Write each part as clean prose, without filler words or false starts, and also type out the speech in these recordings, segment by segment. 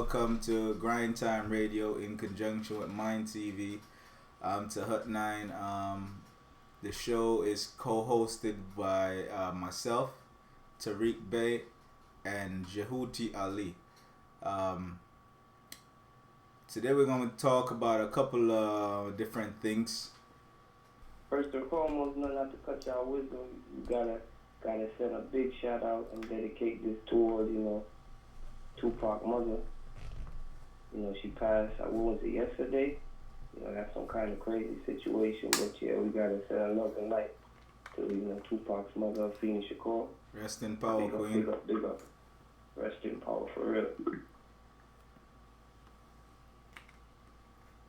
Welcome to GRINdTIME Radio in conjunction with M9ND TV. To Hut 9. The show is co-hosted by myself, Tariq Bey, and Jehuti Ali. Um, Today we're going to talk about a couple of different things. First and foremost, not to cut y'all wisdom, you gotta send a big shout out and dedicate this towards, Tupac mother. She passed, what was it, yesterday? That's some kind of crazy situation, but yeah, we gotta send a love and light to, Tupac's mother, Afeni Shakur. Rest in power, Big up, Queen. big up, big up. Rest in power, for real.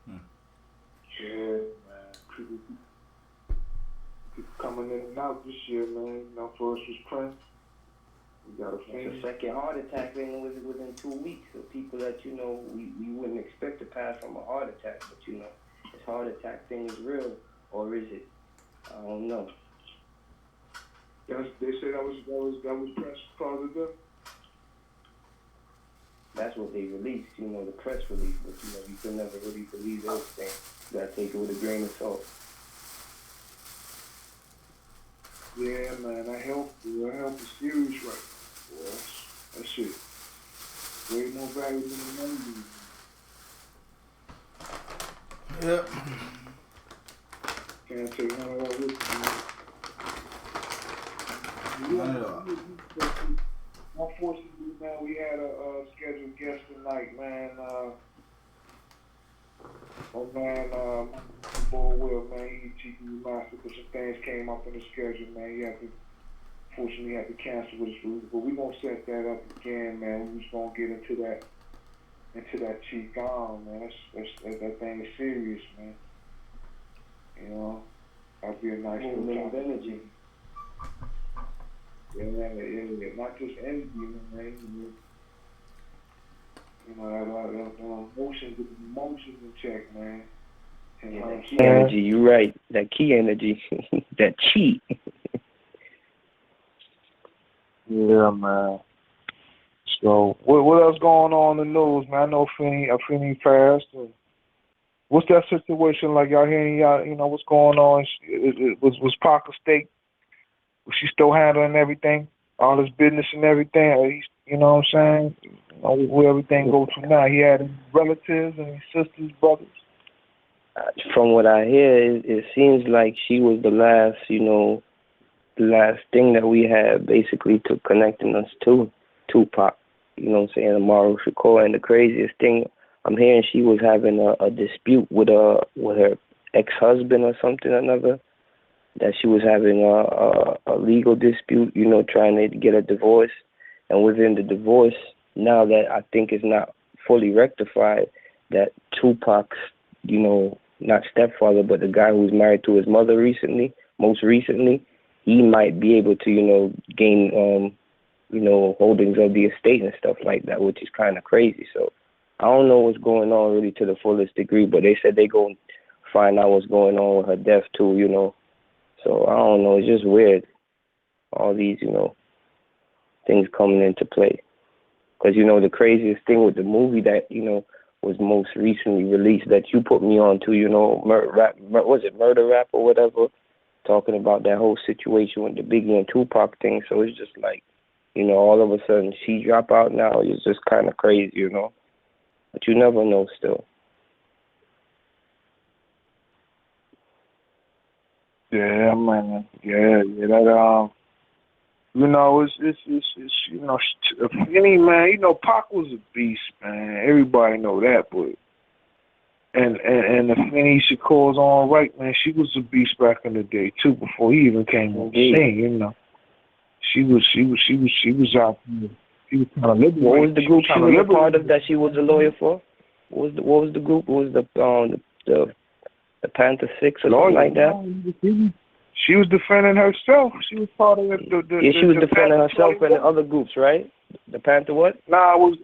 Yeah, man. People coming in and out this year, man. For us was Prince. We got a The second heart attack thing was within 2 weeks. So people that, we wouldn't expect to pass from a heart attack, but, this heart attack thing is real, or is it? I don't know. They said that was Prince's cause of death. That's what they released, the press release, but, you can never really believe those things. You gotta take it with a grain of salt. Yeah, man, that health is serious right now, boy. That's it. Way more valuable than the money. Yep. Can't take none of that with you, man. None at all. Unfortunately, man, we had a scheduled guest tonight, man. Boy Will, man, he mastered because some things came up in the schedule, man. Fortunately, had to cancel with us, but we gonna set that up again, man. We just gonna get into that Chief Gone, man. That thing is serious, man. That'd be a nice little Movement of energy. Yeah, not just energy, man. Emotions in check, man. That key energy, you right. That key energy, that chi. Yeah, man. So, what else going on in the news, man? I know Afeni passed. What's that situation like? Y'all hearing what's going on? Was Parker State? Was she still handling everything, all his business and everything? You know what I'm saying? Where everything goes to now. He had his relatives and his sisters, brothers. From what I hear, it seems like she was the last thing that we had basically to connecting us to Tupac. Amaru Shakur. And the craziest thing, I'm hearing she was having a dispute with her ex-husband or something or another. That she was having a legal dispute, trying to get a divorce. And within the divorce, now that I think is not fully rectified, that Tupac's, not stepfather, but the guy who was married to his mother most recently, he might be able to, gain, holdings of the estate and stuff like that, which is kind of crazy. So I don't know what's going on really to the fullest degree, but they said they're going to find out what's going on with her death too, So I don't know. It's just weird. All these, things coming into play. Because, the craziest thing with the movie that, was most recently released that you put me on to, was it Murder Rap or whatever? Talking about that whole situation with the Biggie and Tupac thing. So it's just like, all of a sudden she drop out now. It's just kind of crazy, But you never know still. Yeah, man. Yeah. That any man. Pac was a beast, man. Everybody know that, but and the Afeni Shakur's all right, man. She was a beast back in the day too, before he even came on the scene. She was out. She was kind of liberal. What was the group she was a part of that she was a lawyer for? What was the group? What was the Panther Six or something like that? She was defending herself. She was part of she was defending herself 21. And the other groups, right? The Panther what? Nah, it was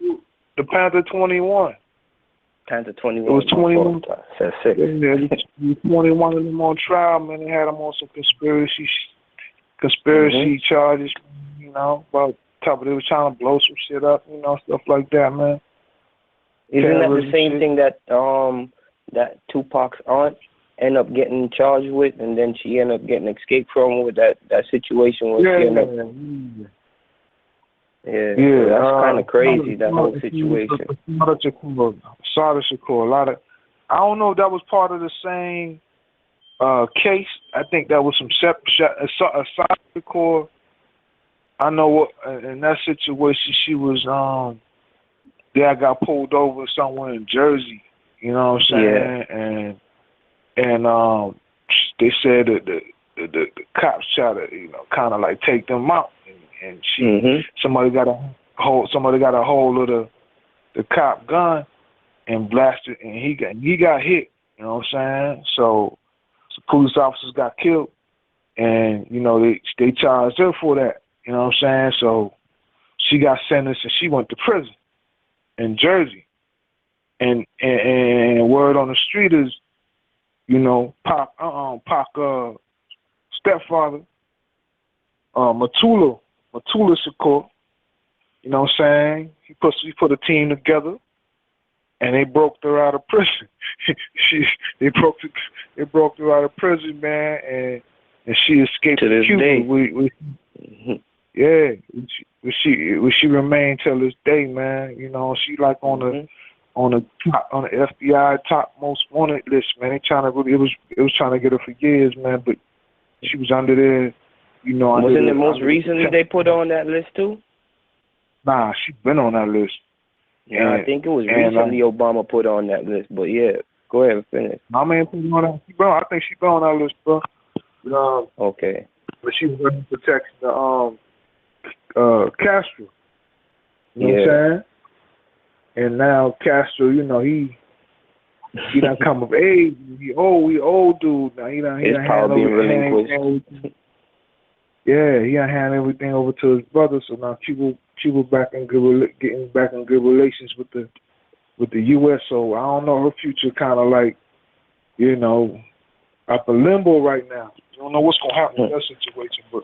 the Panther 21. Panther 21. It was 21. Said 6. Yeah, 21 of them on trial, man. They had them on some conspiracy charges, about top of they were trying to blow some shit up, stuff like that, man. Isn't that the same thing that that Tupac's aunt ended up getting charged with, and then she ended up getting escaped from with that situation where she ended up. Yeah, that's kind of crazy, that whole situation. Sada Shakur, a lot of, I don't know if that was part of the same case. I think that was some Sada Shakur. I know what in that situation she was I got pulled over somewhere in Jersey. You know what I'm saying? Yeah. And they said that the cops try to kind of like take them out, and she somebody got a hold of the cop gun and blasted, and he got hit. You know what I'm saying? So police officers got killed, and they charged her for that. You know what I'm saying? So she got sentenced and she went to prison in Jersey. And word on the street is, Pac stepfather, Matula Shakur, you know what I'm saying? He put a team together and they broke her out of prison. They broke her out of prison, man, and she escaped to this Cuba. day. Yeah, she remained till this day, man. She like on the FBI top most wanted list, man. They trying to it was trying to get her for years, man. But she was under there, Wasn't it most recently they put her on that list too? Nah, she been on that list. Yeah, I think it was recently Obama put her on that list. But yeah, go ahead and finish. My man put her on that. I think she been on that list, bro. Okay. But she was protecting the Castro. You know what I'm saying? And now Castro, he done come of age. He old dude now. He done power being relinquished. Yeah, he done hand everything over to his brother. So now Cuba getting back in good relations with the U.S. So I don't know, her future kind of like, up in limbo right now. You don't know what's gonna happen in that situation, but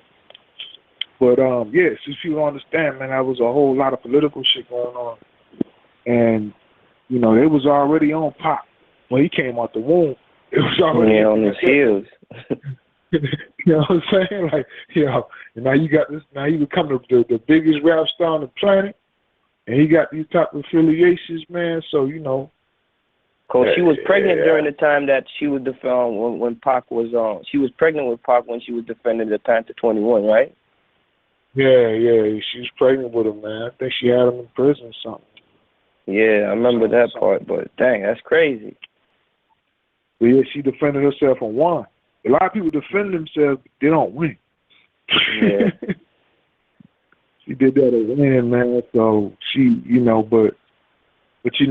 yes, if you don't understand, man, that was a whole lot of political shit going on. And, they was already on Pop when he came out the womb. It was already on his heels. You know what I'm saying? Like, and now you got this, now he become the biggest rap star on the planet, and he got these type of affiliations, man, so, Cause she was pregnant during the time that she was when Pac was on. She was pregnant with Pac when she was defending the Panther 21, right? Yeah, she was pregnant with him, man. I think she had him in prison or something. Yeah, I remember that part, but dang, that's crazy. But yeah, she defended herself and won. A lot of people defend themselves, but they don't win. Yeah. She did that at win, man. So she, but she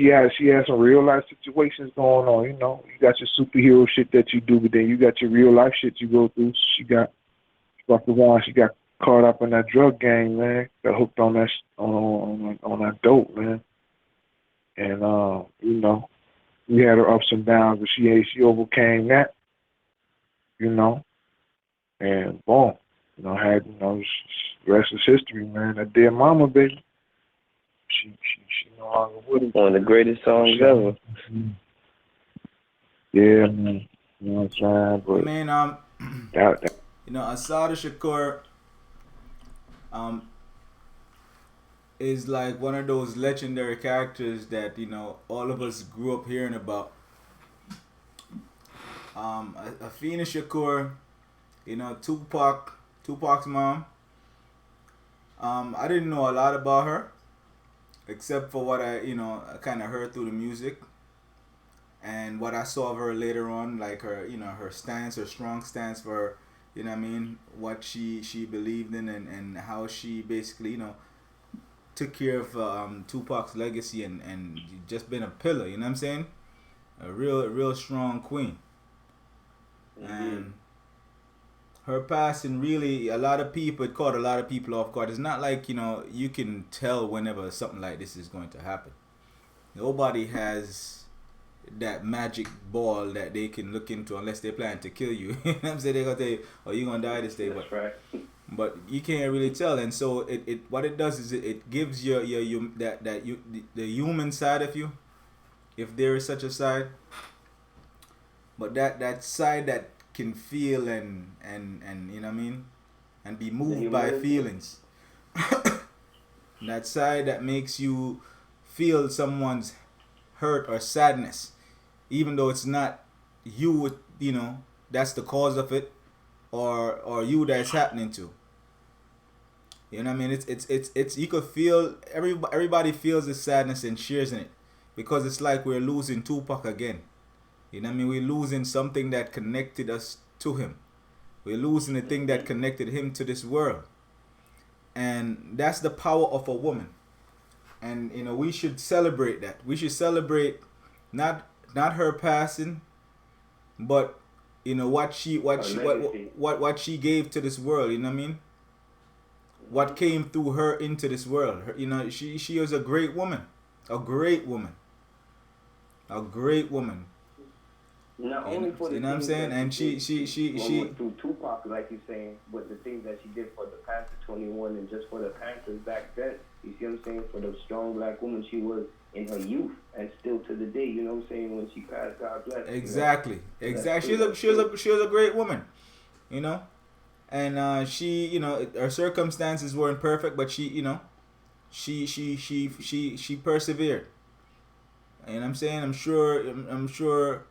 had some real life situations going on. You got your superhero shit that you do, but then you got your real life shit you go through. She got caught up in that drug game, man. Got hooked on that on that dope, man. And we had her ups and downs, but she overcame that, and boom, had the rest is history, man. That dear mama, baby. She no longer with us. One of the greatest songs ever. Yeah, man. You know what I'm saying? But Assata Shakur is like one of those legendary characters that all of us grew up hearing about. Afina Shakur, Tupac's mom. I didn't know a lot about her, except for what I kind of heard through the music, and what I saw of her later on, like her her stance, her strong stance for what she believed in, and how she basically took care of Tupac's legacy and just been a pillar. You know what I'm saying? A real strong queen. Mm-hmm. And her passing really, it caught a lot of people off guard. It's not like you can tell whenever something like this is going to happen. Nobody has that magic ball that they can look into unless they plan to kill you. You know what I'm saying? They're gonna tell you, "Oh, you're gonna die this day." That's right. but you can't really tell. And so it what it does is it gives you that you the human side of you, if there is such a side, but that side that can feel and you know what I mean, and be moved by feelings. That side that makes you feel someone's hurt or sadness, even though it's not you, you know, that's the cause of it, or you that it's happening to. You know what I mean? It's you could feel everybody feels the sadness and shares in it, because it's like we're losing Tupac again. You know what I mean? We're losing something that connected us to him. We're losing the thing that connected him to this world. And that's the power of a woman. And you know, we should celebrate that. We should celebrate not her passing, but you know what she gave to this world, you know what I mean? What came through her into this world. Her, you know, she was a great woman. A great woman. A great woman. Not only for the you know what I'm saying, and she through Tupac, like you're saying, but the things that she did for the Panther 21 and just for the Panthers back then. You see what I'm saying? For the strong black woman she was in her youth and still to the day. You know what I'm saying? When she passed, God bless. Exactly, you know? exactly. She was a great woman, you know, and she, you know, her circumstances weren't perfect, but she, you know, she persevered. You know what I'm saying? I'm sure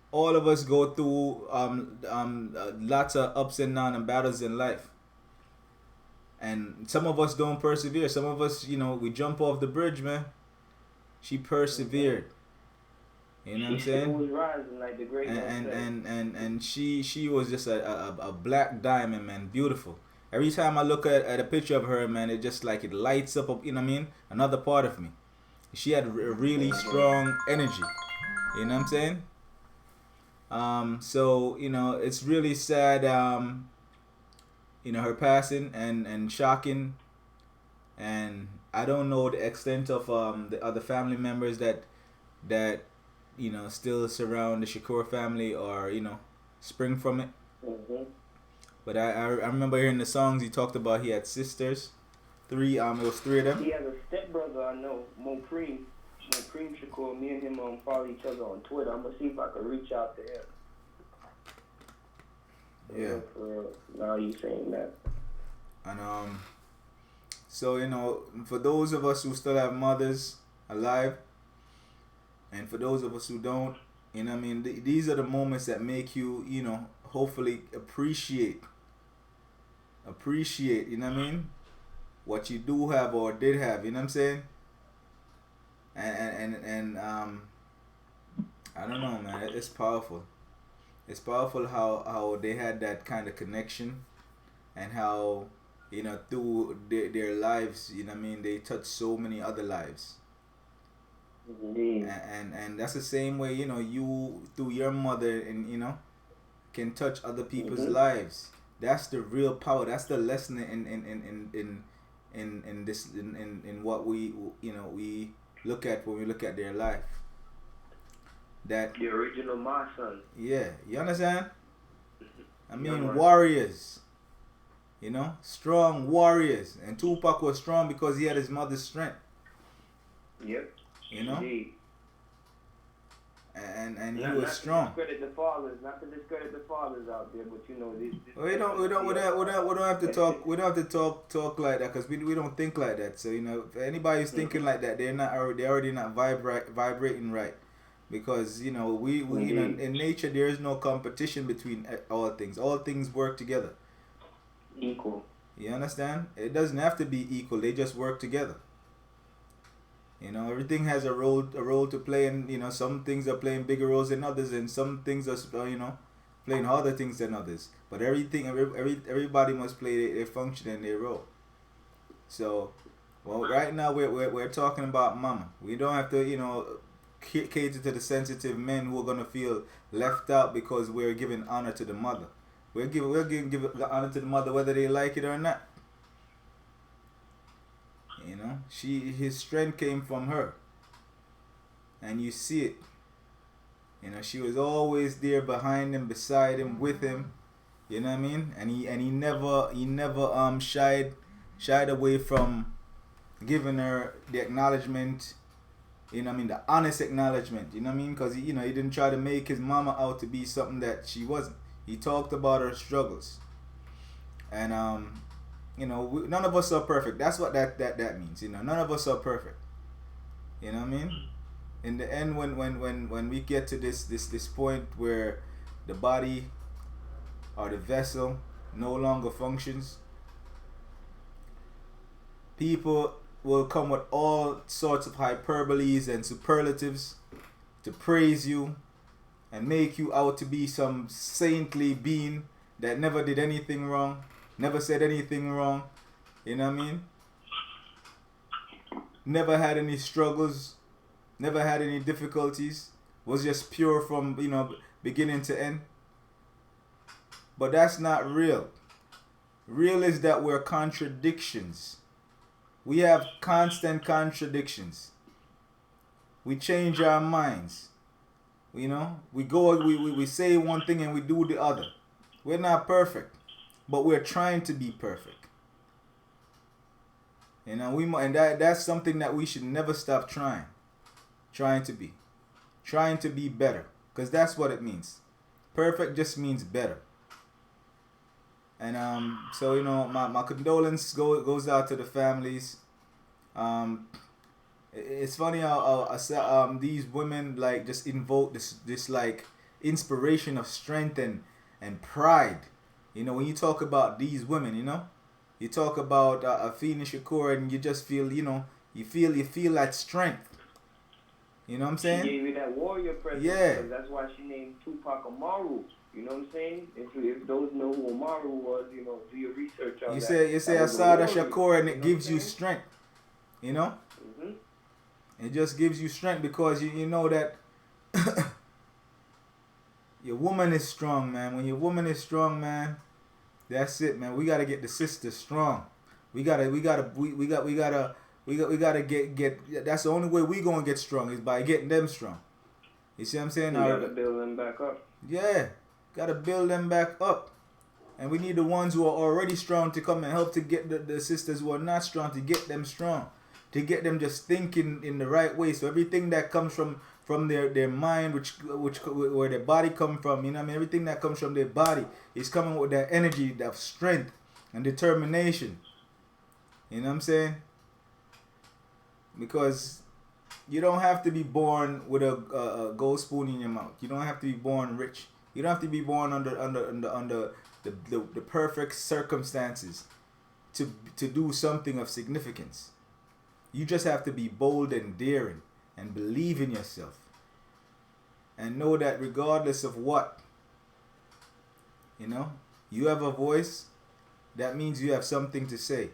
all of us go through lots of ups and downs and battles in life, and some of us don't persevere. Some of us, you know, we jump off the bridge, man. She persevered. You know what I'm saying? She was rising like the great and she was just a black diamond, man, beautiful. Every time I look at a picture of her, man, it just like it lights up, you know what I mean, another part of me. She had a really strong energy. You know what I'm saying? So you know, it's really sad, you know, her passing and shocking, and I don't know the extent of the other family members that you know still surround the Shakur family or you know spring from it. But I remember hearing the songs he talked about. He had sisters, it was three of them. He has a stepbrother I know, Mopreme Shakur. Me and him follow each other on Twitter. I'm gonna see if I can reach out to him. Yeah. Now you saying that. And so you know, for those of us who still have mothers alive, and for those of us who don't, you know what I mean, these are the moments that make you, you know, hopefully appreciate, you know what I mean, what you do have or did have, you know what I'm saying? And I don't know, man, it's powerful. It's powerful how they had that kind of connection, and how, you know, through their lives, you know what I mean, they touched so many other lives. And that's the same way, you know, you through your mother and you know can touch other people's lives. That's the real power. That's the lesson in what we, you know, we look at when we look at their life. That the original my son. Yeah, you understand? I mean, Yeah, warriors. You know, strong warriors. And Tupac was strong because he had his mother's strength. Yep. You know? Indeed. And he was strong. Not to discredit the fathers out there, but you know this we don't have to talk. We don't have to talk like that because we don't think like that. So you know, if anybody's thinking like that, they're already not vibrating right. Because you know we you know, in nature there is no competition between all things. All things work together. Equal. You understand? It doesn't have to be equal. They just work together. You know, everything has a role to play, and you know some things are playing bigger roles than others, and some things are you know playing harder things than others. But everybody must play their function and their role. So, well, right now we're talking about mama. We don't have to, you know, cater to the sensitive men who are gonna feel left out because we're giving honor to the mother. We're giving honor to the mother whether they like it or not. You know, his strength came from her, and you see it. You know, she was always there behind him, beside him, with him. You know what I mean? And he never shied away from giving her the acknowledgement. You know what I mean? The honest acknowledgement. You know what I mean? Because he didn't try to make his mama out to be something that she wasn't. He talked about her struggles, and none of us are perfect. That's what that means. None of us are perfect. You know what I mean? In the end, when we get to this point where the body or the vessel no longer functions, people will come with all sorts of hyperboles and superlatives to praise you and make you out to be some saintly being that never did anything wrong, never said anything wrong. You know what I mean? Never had any struggles, never had any difficulties, was just pure from beginning to end. But that's not real. Real is that we're contradictions. We have constant contradictions. We change our minds. We say one thing and we do the other. We're not perfect, but we're trying to be perfect. That's something that we should never stop trying to be better, because that's what it means. Perfect just means better. And so my condolence goes out to the families. It's funny how these women like just invoke this like inspiration of strength and pride. When you talk about these women, you talk about Afeni Shakur, and you just feel you feel that strength. You know what I'm saying? She gave you that warrior presence. Yeah. Because that's why she named Tupac Amaru. You know what I'm saying? If those know who Amaru was, do your research on that. You say Asada Shakur, and it gives you strength. Mm-hmm. It just gives you strength because you know that your woman is strong, man. When your woman is strong, man, that's it, man. We gotta get the sisters strong. We gotta get. That's the only way we gonna get strong is by getting them strong. You see what I'm saying? You gotta build them back up. Yeah, gotta build them back up. And we need the ones who are already strong to come and help to get the sisters who are not strong, to get them strong, to get them just thinking in the right way. So everything that comes from their mind, which where their body come from, everything that comes from their body is coming with that energy, that strength and determination. You know what I'm saying? Because you don't have to be born with a gold spoon in your mouth. You don't have to be born rich. You don't have to be born under the perfect circumstances to do something of significance. You just have to be bold and daring and believe in yourself. And know that regardless of what, you have a voice, that means you have something to say.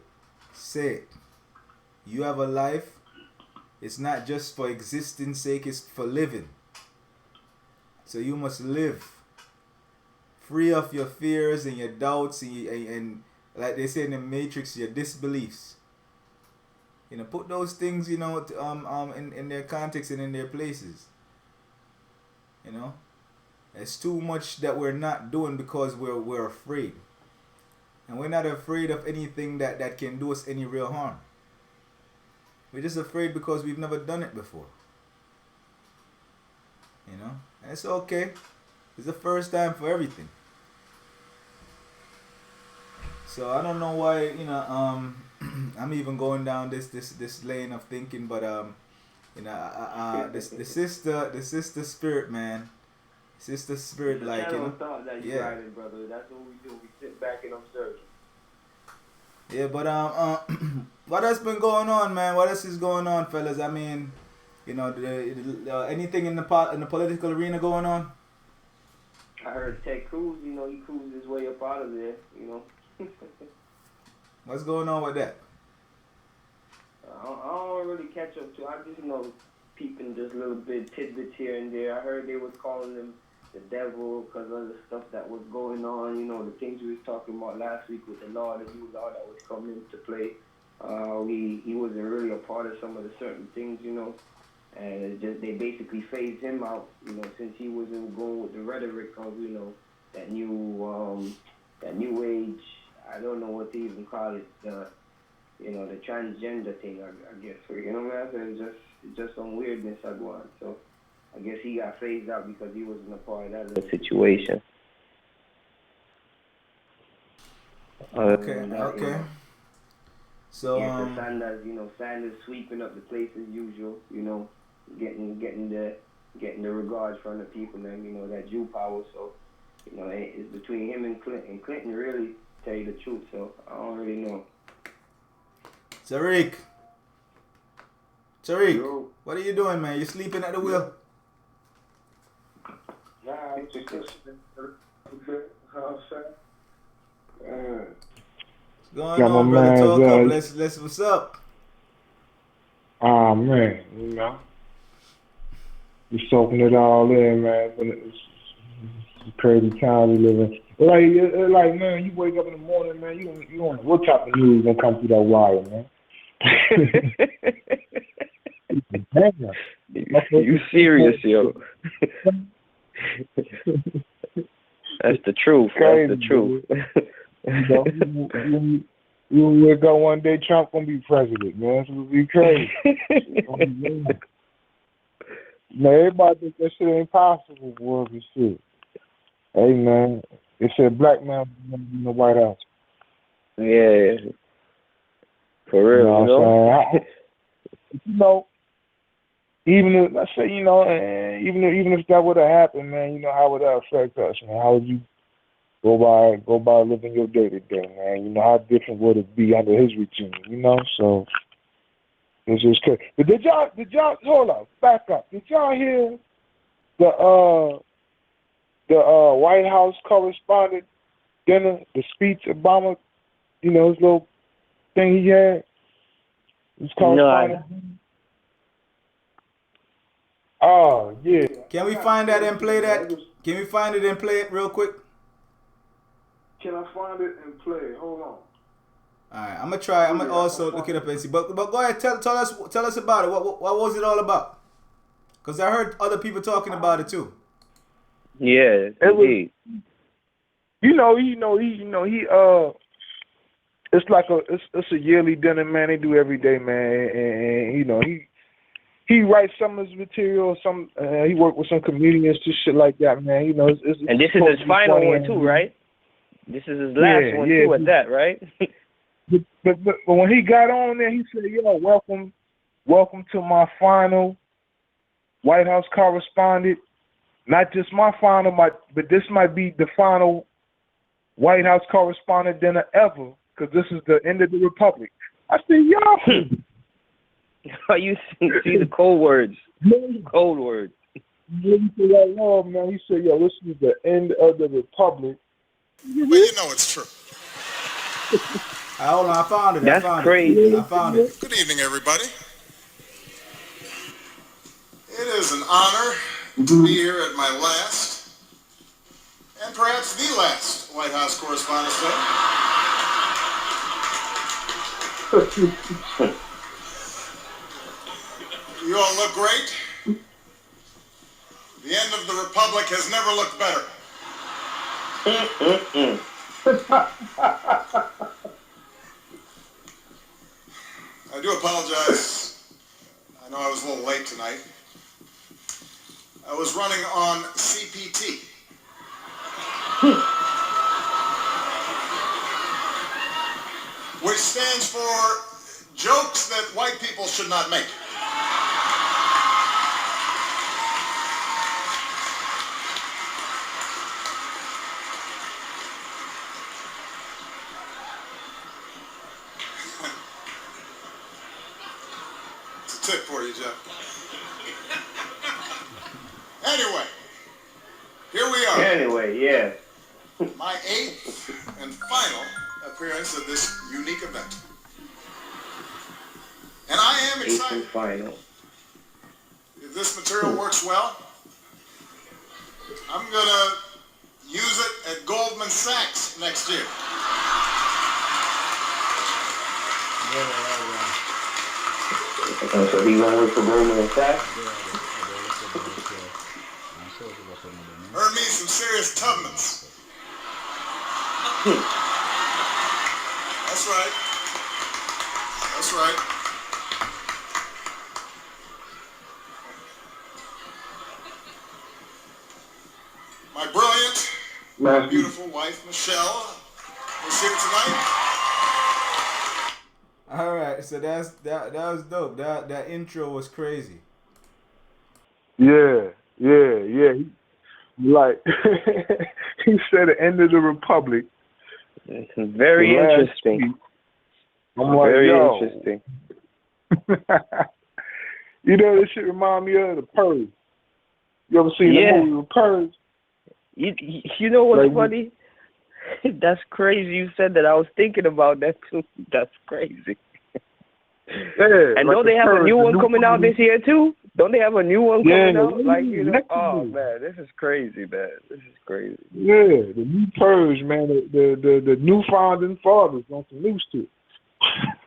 Say it. You have a life. It's not just for existence sake, it's for living. So you must live. Free of your fears and your doubts and like they say in the Matrix, your disbeliefs. Put those things, in their context and in their places. It's too much that we're not doing because we're afraid. And we're not afraid of anything that can do us any real harm. We're just afraid because we've never done it before. And it's okay. It's the first time for everything. So I don't know why, I'm even going down this lane of thinking, but the sister spirit, man. Sister spirit, it's like, thought that you guided, brother. That's what we do. We sit back and observe. Yeah, but what else been going on, man? What else is going on, fellas? I mean, anything in the political arena going on? I heard Ted Cruz, he cruised his way up out of there, What's going on with that? I don't really catch up to. I just peeping just little bit tidbits here and there. I heard they was calling him the devil because of the stuff that was going on. The things we was talking about last week with the new law that was coming into play. He wasn't really a part of some of the certain things, and it just they basically phased him out, since he wasn't going with the rhetoric of that new that new age. I don't know what to even call it. The transgender thing. I guess. You know what I'm saying? It's just some weirdness I go on. So I guess he got phased out because he wasn't a part of that situation. Okay. So yeah, so Sanders sweeping up the place as usual. Getting the regards from the people, man. That Jew power. So it's between him and Clinton. Clinton really tell you the truth. So I don't really know. Tariq, Yo. what are you doing, man? You sleeping at the wheel? Nah, I'm just listening. What's going on, brother? Talk up. Let's. What's up? Man, just soaking it all in, man. But it's a crazy time we live in. Like, man, you wake up in the morning, man. You don't know what type of news gonna come through that wire, man. You serious, yo? That's the truth. Crazy, that's the truth. You wake up one day, Trump gonna be president, man. It's gonna be crazy. Man, everybody think that shit ain't possible, boy. But shit. Hey, man, they said black man gonna be in the White House. Yeah. For real, even if I say, even if that would have happened, man, how would that affect us, man? How would you go by living your day to day, man? How different would it be under his regime, So it's just crazy. But did y'all hold up, back up? Did y'all hear the White House correspondent dinner, the speech Obama, his little thing he had? His correspondent. Oh, yeah. Can we find that and play that? Can we find it and play it real quick? Can I find it and play it? Hold on. Alright, I'm gonna try. I'm gonna also look it up and see. But go ahead, tell us about it. What was it all about? Because I heard other people talking about it too. Yeah, indeed. It's like it's a yearly dinner, man. They do every day, man, and he writes some of his material. He worked with some comedians, just shit like that, man. And this is his final one too, right? This is his last one too, at that, right? But when he got on there, he said, "Yo, welcome to my final White House correspondent. Not just my final, but this might be the final White House correspondent dinner ever, because this is the end of the republic." I said, "Yo." You see the cold words. Cold words. He said, "Oh, man." He said, "Yo, this is the end of the republic." Well, it's true. Hold on, I found it. That's crazy. I found it. Good evening, everybody. It is an honor to be here at my last, and perhaps the last, White House Correspondents' Day. You all look great. The end of the Republic has never looked better. I do apologize. I know I was a little late tonight. I was running on CPT. Which stands for jokes that white people should not make. Tip for you, Jeff. Anyway, here we are. Anyway, yeah. My 8th and final appearance at this unique event. And I am excited. 8th and final. If this material works well, I'm going to use it at Goldman Sachs next year. So he gonna work for Goldman Sachs? Earn me some serious Tubmans. My brilliant, beautiful wife, Michelle, is here tonight. All right, so that was dope. That intro was crazy. Yeah, yeah, yeah. Like he said, the end of the republic. It's The very last interesting. tweet. I'm like, Very yo. interesting. You know, this shit remind me of The Purge. You ever seen the movie The Purge? You know what's Like, funny? That's crazy. You said that. I was thinking about that too. That's crazy. Yeah. And like don't they have a new one coming out this year too? Don't they have a new one coming out? Like, you know, oh man, this is crazy, man. This is crazy. Yeah, the new Purge, man. The new founding fathers on some new shit.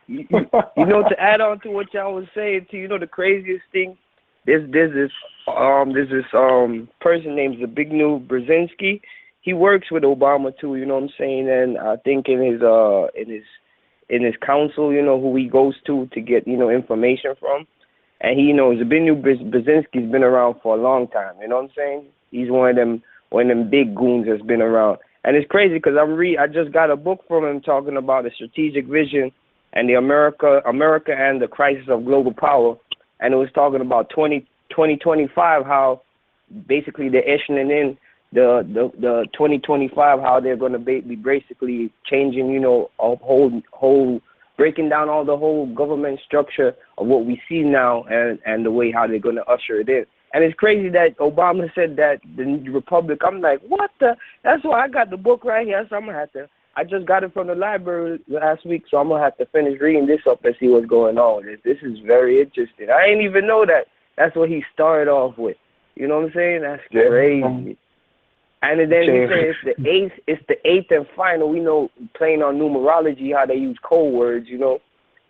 You know, to add on to what y'all was saying, too, you know, the craziest thing, there's this person named Zbigniew Brzezinski. He works with Obama too. You know what I'm saying? And I think in his council, you know, who he goes to get, you know, information from. And he, you know, Zbigniew Brzezinski's been around for a long time. You know what I'm saying? He's one of them big goons that's been around. And it's crazy because I just got a book from him talking about the strategic vision and the America and the crisis of global power. And it was talking about 2025, how basically they're issuing in the 2025, how they're going to be basically changing, you know, a whole breaking down all the whole government structure of what we see now and the way how they're going to usher it in. And it's crazy that Obama said that the Republic. I'm like, what the? That's why I got the book right here. So I'm going to have to. I just got it from the library last week, so I'm going to have to finish reading this up and see what's going on with it. This is very interesting. I didn't even know that that's what he started off with. You know what I'm saying? That's crazy. And then he said it's the eighth and final. We know, playing on numerology, how they use code words, you know.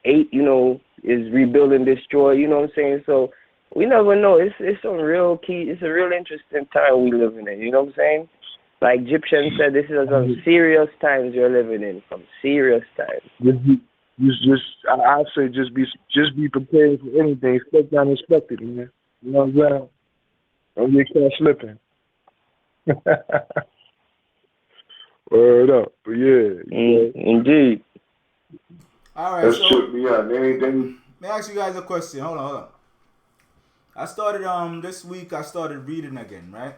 8, you know, is rebuild and destroy, you know what I'm saying? So we never know. It's a real key. It's a real interesting time we living in, you know what I'm saying? Like Egyptian said, this is some serious times you're living in, some serious times. I say just be prepared for anything. Expect the unexpected, man. You know what I'm saying? Don't get caught slipping. Word up. But yeah. Indeed. All right, so let me ask you guys a question. Hold on. I started this week. I started reading again, right?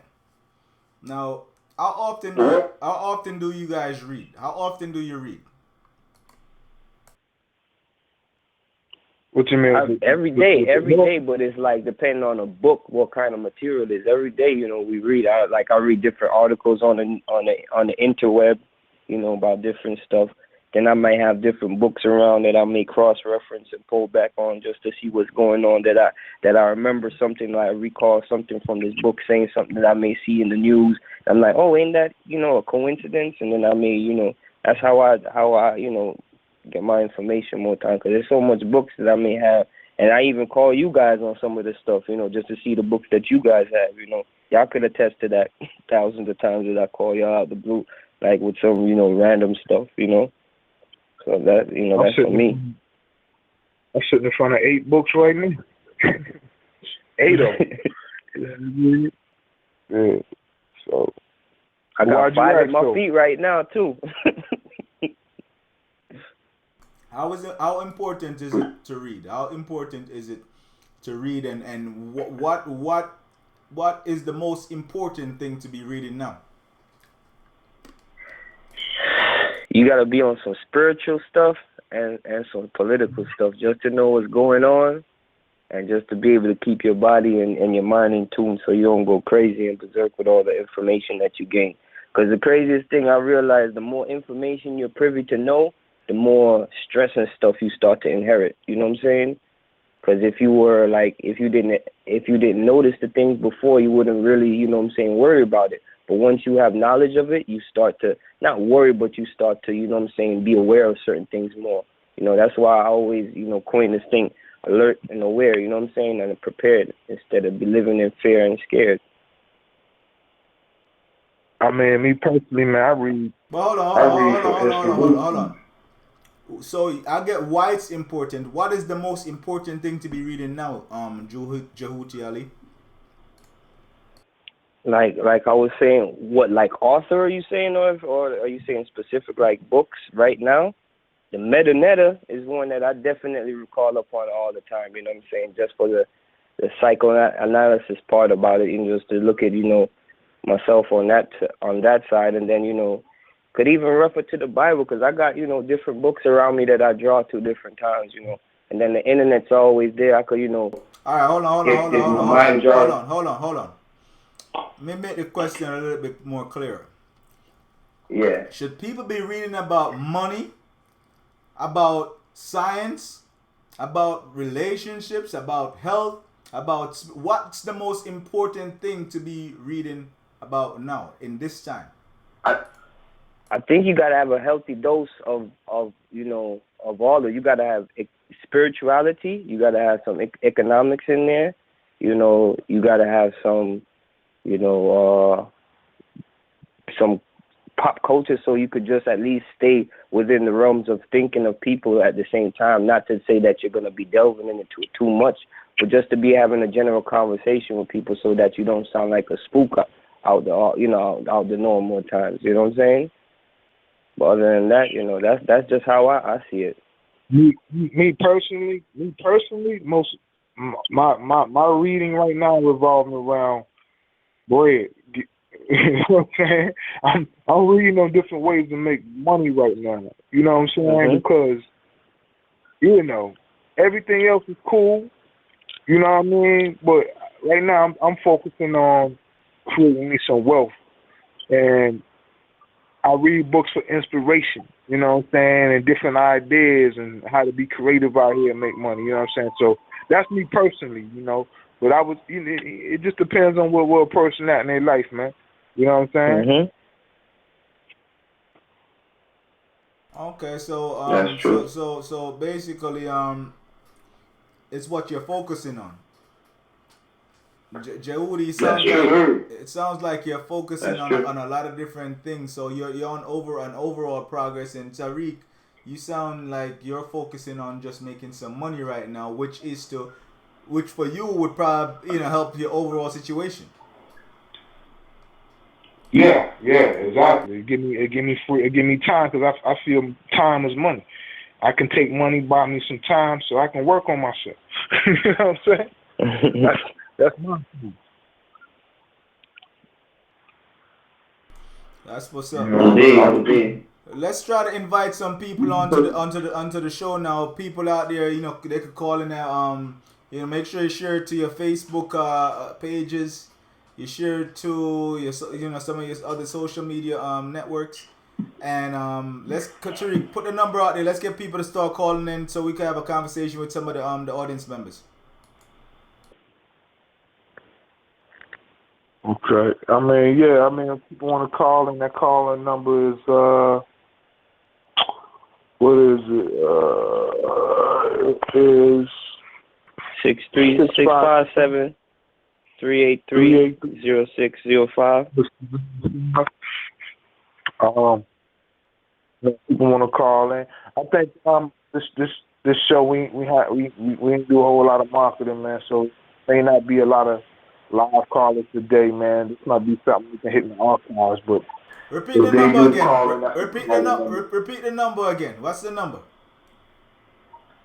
Now, how often do you guys read? How often do you read? What you mean? Every day, but it's like depending on a book, what kind of material it is. Every day, you know, we read. I read different articles on the interweb, you know, about different stuff. Then I might have different books around that I may cross-reference and pull back on just to see what's going on. That I remember something, like I recall something from this book saying something that I may see in the news. I'm like, oh, ain't that, you know, a coincidence? And then I may, you know, that's how I you know, get my information more time, because there's so much books that I may have. And I even call you guys on some of this stuff, you know, just to see the books that you guys have, you know. Y'all could attest to that thousands of times that I call y'all out the blue, like with some, you know, random stuff, you know. So that, you know, that's for me. I'm sitting in front of 8 books right now. 8 of them. Yeah. So I got 5 at my feet right now too. How important is it to read? How important is it to read, and what is the most important thing to be reading now? You gotta be on some spiritual stuff and some political stuff just to know what's going on, and just to be able to keep your body and your mind in tune so you don't go crazy and berserk with all the information that you gain. Because the craziest thing I realized, the more information you're privy to know, the more stress and stuff you start to inherit. You know what I'm saying? Because if you didn't notice the things before, you wouldn't really, you know what I'm saying, worry about it. But once you have knowledge of it, you start to not worry, but you start to, you know what I'm saying, be aware of certain things more. You know, that's why I always, you know, coin this thing, alert and aware, you know what I'm saying, and prepared instead of be living in fear and scared. I mean, me personally, man, I read. But hold on. So I get why it's important. What is the most important thing to be reading now, Jehuti Ali? Like I was saying, what like author are you saying, or are you saying specific like books right now? The meta is one that I definitely recall upon all the time. You know what I'm saying? Just for the psychoanalysis part about it, and just to look at myself on that side, and then could even refer to the Bible, because I got different books around me that I draw to different times, and then the internet's always there. I could All right, hold on, if my mind draws. hold on. Let me make the question a little bit more clear. Yeah. Should people be reading about money, about science, about relationships, about health, about what's the most important thing to be reading about now in this time? I think you gotta have a healthy dose of all of you gotta have spirituality. You gotta have some economics in there. You gotta have some some pop culture, so you could just at least stay within the realms of thinking of people at the same time. Not to say that you're gonna be delving into it too much, but just to be having a general conversation with people, so that you don't sound like a spook out the normal times. You know what I'm saying? But other than that, that's just how I see it. Me personally, most my reading right now revolving around bread. You know what I'm saying? I'm reading on different ways to make money right now. You know what I'm saying? Because everything else is cool. You know what I mean? But right now I'm focusing on creating me some wealth, and I read books for inspiration, you know what I'm saying, and different ideas and how to be creative out here and make money, you know what I'm saying? So that's me personally, But it just depends on where a person at in their life, man. You know what I'm saying? Okay, so That's true. so basically it's what you're focusing on. Jehudi, it sounds like you're focusing on a lot of different things. So you're on an overall progress. And Tariq, you sound like you're focusing on just making some money right now, which for you would probably help your overall situation. Yeah, exactly. It give me time, because I feel time is money. I can take money, buy me some time, so I can work on myself. You know what I'm saying? That's my thing. That's what's up. Indeed. Let's try to invite some people onto the show now. People out there, they could call in there. Make sure you share it to your Facebook pages. You share it to your some of your other social media networks. And let's Tariq, put the number out there. Let's get people to start calling in so we can have a conversation with some of the audience members. Okay. If people want to call in, that calling number is what is it? It is 657 383 0605. People want to call in. I think this show we didn't do a whole lot of marketing, man. So may not be a lot of live callers today, man. This might be something we can hit in the archives, but repeat the number again. Repeat the number again. What's the number?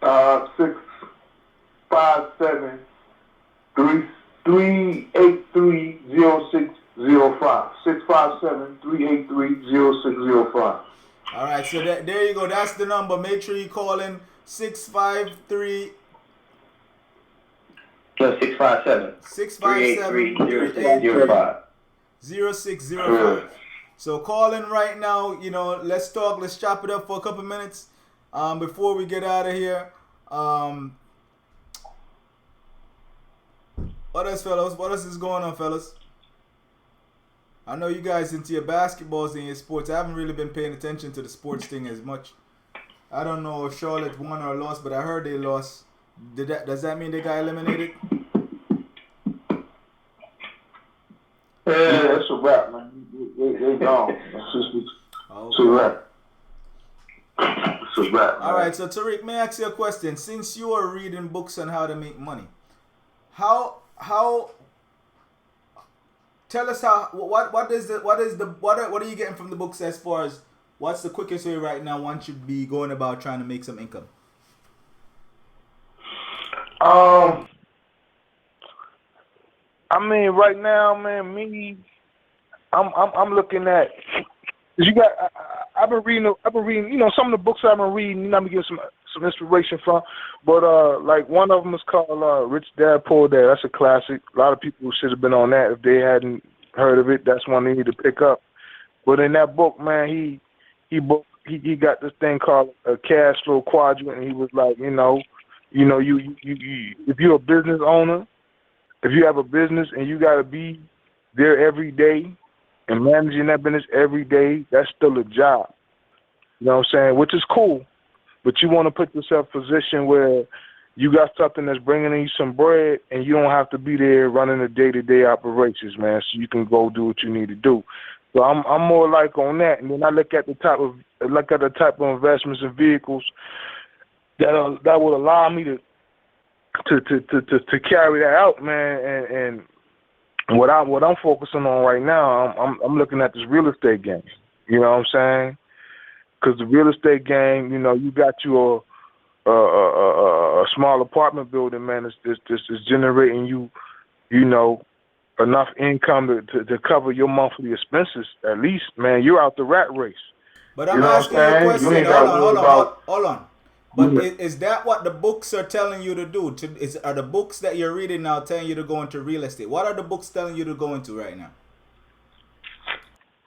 657 383 0605. 657 383 0605. All right, so there you go. That's the number. Make sure you call in 653. No, 657 383 0605. So call in right now. Let's talk. Let's chop it up for a couple minutes before we get out of here. What else, fellas? What else is going on, fellas? I know you guys into your basketballs and your sports. I haven't really been paying attention to the sports thing as much. I don't know if Charlotte won or lost, but I heard they lost. Does that mean they got eliminated? Yeah, that's a wrap, man. They gone. It's a wrap. It's a wrap. All right, so Tariq, may I ask you a question? Since you are reading books on how to make money, how tell us what are you getting from the books as far as what's the quickest way right now one should be going about trying to make some income? I mean, right now, man, I'm looking at. You got. I've been reading. You know, some of the books I've been reading. You know, I'm gonna give some inspiration from. But like one of them is called Rich Dad Poor Dad. That's a classic. A lot of people should have been on that if they hadn't heard of it. That's one they need to pick up. But in that book, man, he got this thing called a cash flow quadrant, and he was like, you if you're a business owner, if you have a business and you got to be there every day and managing that business every day, that's still a job. You know what I'm saying? Which is cool, but you want to put yourself in a position where you got something that's bringing in you some bread, and you don't have to be there running the day-to-day operations, man. So you can go do what you need to do. So I'm more like on that, and then I look at the type of investments and vehicles that will allow me to carry that out, man. And what I'm focusing on right now, I'm looking at this real estate game. You know what I'm saying? Because the real estate game, you know, you got you a small apartment building, man. It's generating you know, enough income to cover your monthly expenses. At least, man, you're out the rat race. But I'm asking you a question. Hold on. But is that what the books are telling you to do? Are the books that you're reading now telling you to go into real estate? What are the books telling you to go into right now?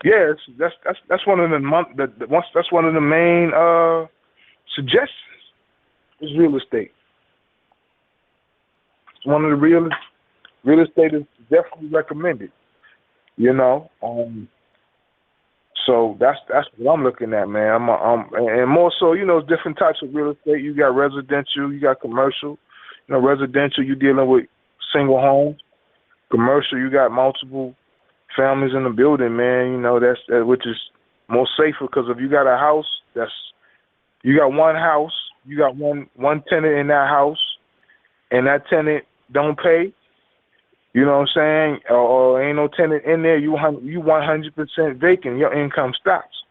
Yes, that's one of that's one of the main suggestions is real estate. It's one of the real estate is definitely recommended. You know, so that's what I'm looking at, man. And more so, you know, different types of real estate. You got residential, you got commercial. You know, residential, you're dealing with single homes. Commercial, you got multiple families in the building, man. You know, that's which is more safer because if you got a house, you got one house, you got one tenant in that house, and that tenant don't pay. You know what I'm saying? Or ain't no tenant in there, you 100% vacant. Your income stops.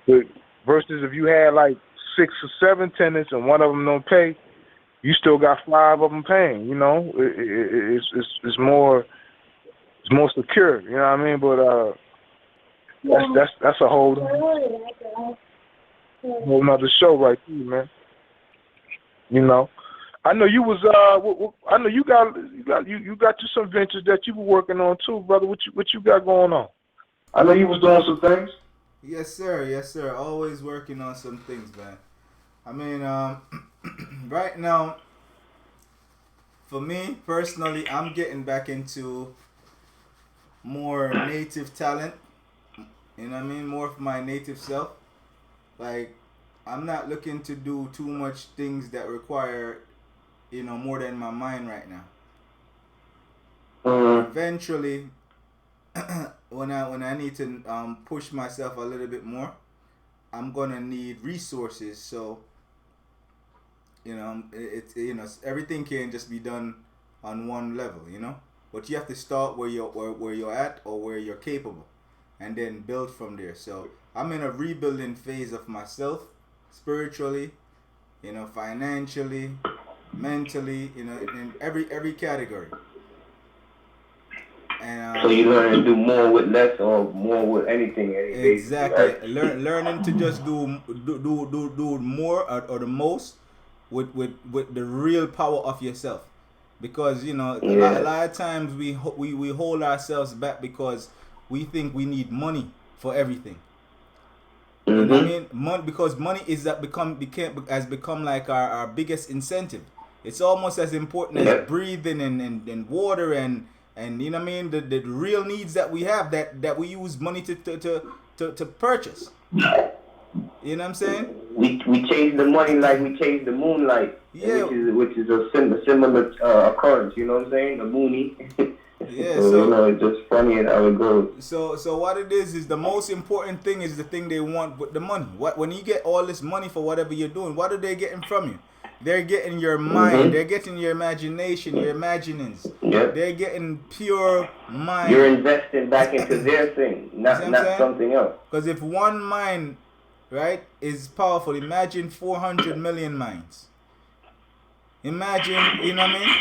But versus if you had like 6 or 7 tenants and one of them don't pay, you still got 5 of them paying. You know, it's more secure. You know what I mean? But that's a whole nother show right there, man. You know. I know you was. I know you got you some ventures that you were working on too, brother. What you got going on? I know you was doing some things. Yes, sir. Always working on some things, man. I mean, right now, for me personally, I'm getting back into more native talent. You know what I mean? More of my native self. Like, I'm not looking to do too much things that require, you know, more than my mind right now. Eventually, when I need to push myself a little bit more, I'm gonna need resources. So, you know, everything can't just be done on one level, you know. But you have to start where you're at or where you're capable, and then build from there. So I'm in a rebuilding phase of myself, spiritually, you know, financially, mentally, you know, in every category. And so you learn to do more with less or more with anything. Exactly. Right? Learning to just do more or the most with the real power of yourself. Because, you know, a lot of times we hold ourselves back because we think we need money for everything. You know what I mean? Because money has become like our biggest incentive. It's almost as important as breathing and water and you know what I mean, the real needs that we have that we use money to purchase. You know what I'm saying? We chase the money like we chase the moonlight. Yeah. Which is a similar occurrence. You know what I'm saying? The moony. Yeah. So you know, it's just funny how it goes. So what it is the most important thing is the thing they want with the money. When you get all this money for whatever you're doing, what are they getting from you? They're getting your mind. They're getting your imagination, your imaginings. Yep. They're getting pure mind. You're investing back into their thing, not something else. Because if one mind, right, is powerful, imagine 400 million minds. Imagine, you know what I mean?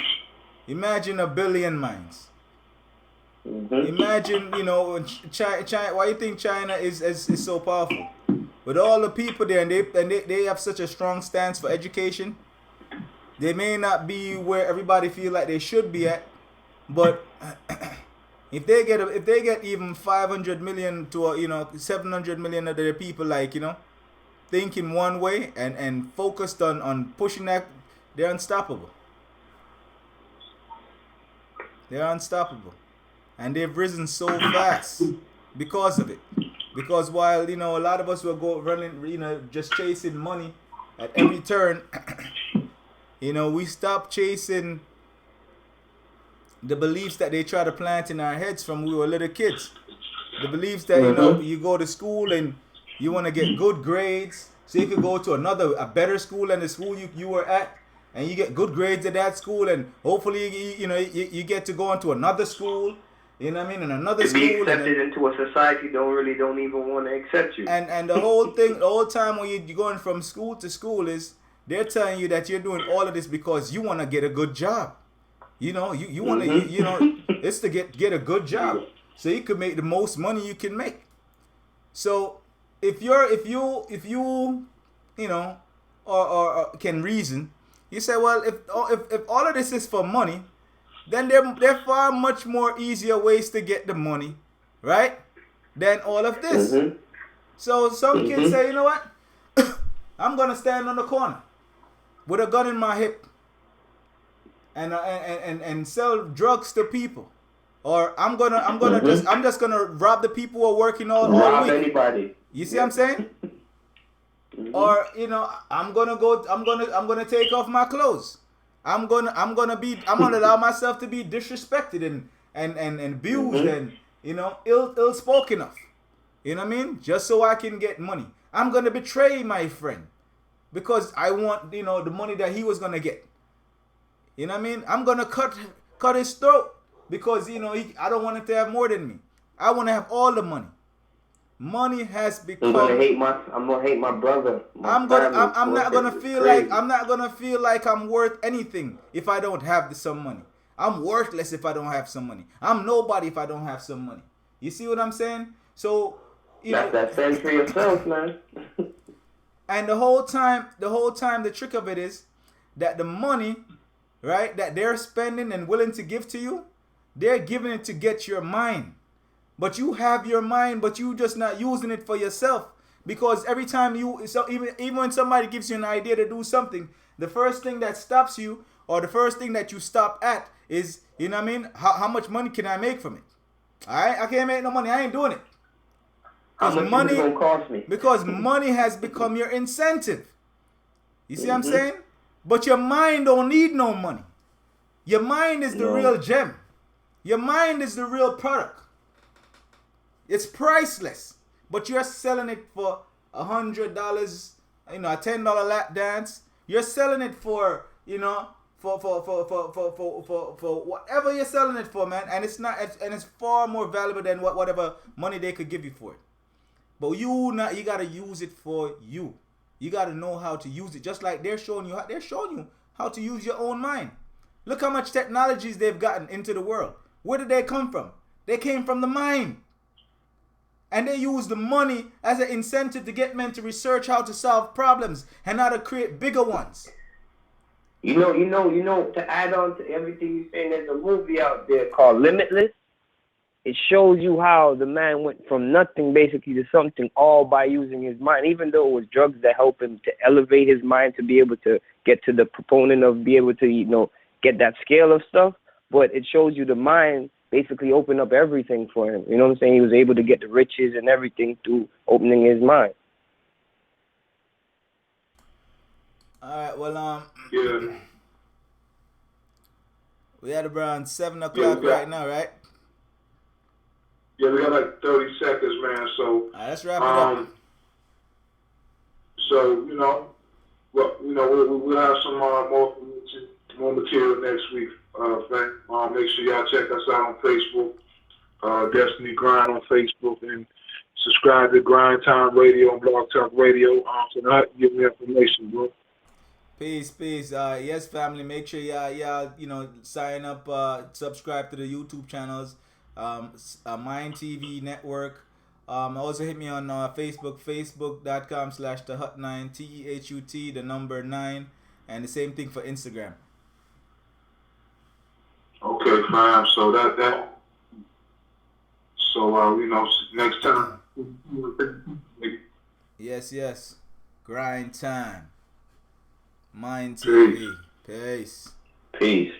Imagine 1 billion minds. Imagine, you know, China. Why you think China is so powerful? With all the people there, and they have such a strong stance for education. They may not be where everybody feel like they should be at, but if they get even 500 million to 700 million of their people, like, you know, thinking one way and focused on pushing that, they're unstoppable. They're unstoppable. And they've risen so fast because of it. Because while, you know, a lot of us will go running, you know, just chasing money at every turn, you know, we stop chasing the beliefs that they try to plant in our heads from we were little kids. The beliefs that, you know, you go to school and you want to get good grades so you could go to a better school than the school you were at, and you get good grades at that school, and hopefully, you know, you get to go into another school. You know what I mean? And another school. To be accepted into a society don't even want to accept you. And the whole time when you're going from school to school is they're telling you that you're doing all of this because you want to get a good job. You know, you want to, you know, it's to get a good job so you can make the most money you can make. So if you you know, or can reason, you say, well, if all of this is for money, then there are far much more easier ways to get the money, right, than all of this. So some kids say, you know what, I'm gonna stand on the corner with a gun in my hip and sell drugs to people, or I'm just gonna rob the people who are working all week. Anybody. You see what I'm saying? Or, you know, I'm gonna take off my clothes. I'm gonna allow myself to be disrespected and abused and, you know, ill spoken of. You know what I mean? Just so I can get money. I'm gonna betray my friend because I want, you know, the money that he was gonna get. You know what I mean? I'm gonna cut his throat because, you know, I don't want him to have more than me. I want to have all the money. Money has become. I'm gonna hate my brother. I'm not gonna feel like I'm worth anything if I don't have some money. I'm worthless if I don't have some money. I'm nobody if I don't have some money. You see what I'm saying? So that's for yourself, man. And the whole time, the trick of it is that the money, right, that they're spending and willing to give to you, they're giving it to get your mind. But you have your mind, but you just not using it for yourself. Because every time even when somebody gives you an idea to do something, the first thing that stops you, or the first thing that you stop at is, you know what I mean, how much money can I make from it? Alright, I can't make no money, I ain't doing it. How much money is it gonna cost me? Because money has become your incentive. You see what I'm saying? But your mind don't need no money. Your mind is the real gem. Your mind is the real product. It's priceless, but you're selling it for $100, you know, a $10 lap dance. You're selling it for, you know, for whatever you're selling it for, man. And it's far more valuable than whatever money they could give you for it. But you gotta use it for you. You gotta know how to use it. Just like they're showing you how to use your own mind. Look how much technologies they've gotten into the world. Where did they come from? They came from the mind. And they use the money as an incentive to get men to research how to solve problems and how to create bigger ones. You know, to add on to everything you're saying, there's a movie out there called Limitless. It shows you how the man went from nothing basically to something all by using his mind, even though it was drugs that helped him to elevate his mind to be able to get to the proponent of be able to, you know, get that scale of stuff. But it shows you the mind basically opened up everything for him. You know what I'm saying? He was able to get the riches and everything through opening his mind. All right, well, Yeah. we had around 7 o'clock right now, right? Yeah, we got like 30 seconds, man. So All right, let's wrap it up. So, you know, well, we'll have some more material next week. Make sure y'all check us out on Facebook, Destiny Grind on Facebook, and subscribe to GRINdTIME Radio and Blog Talk Radio. Tonight, give me information, bro. Peace. Yes, family. Make sure y'all sign up, subscribe to the YouTube channels, M9ND Network. Also hit me on Facebook, facebook.com/TheHut9, TEHUT, the number 9, and the same thing for Instagram. Okay, fam. So next time. Yes. GRINDTIME. M9ND TV. Peace. Peace.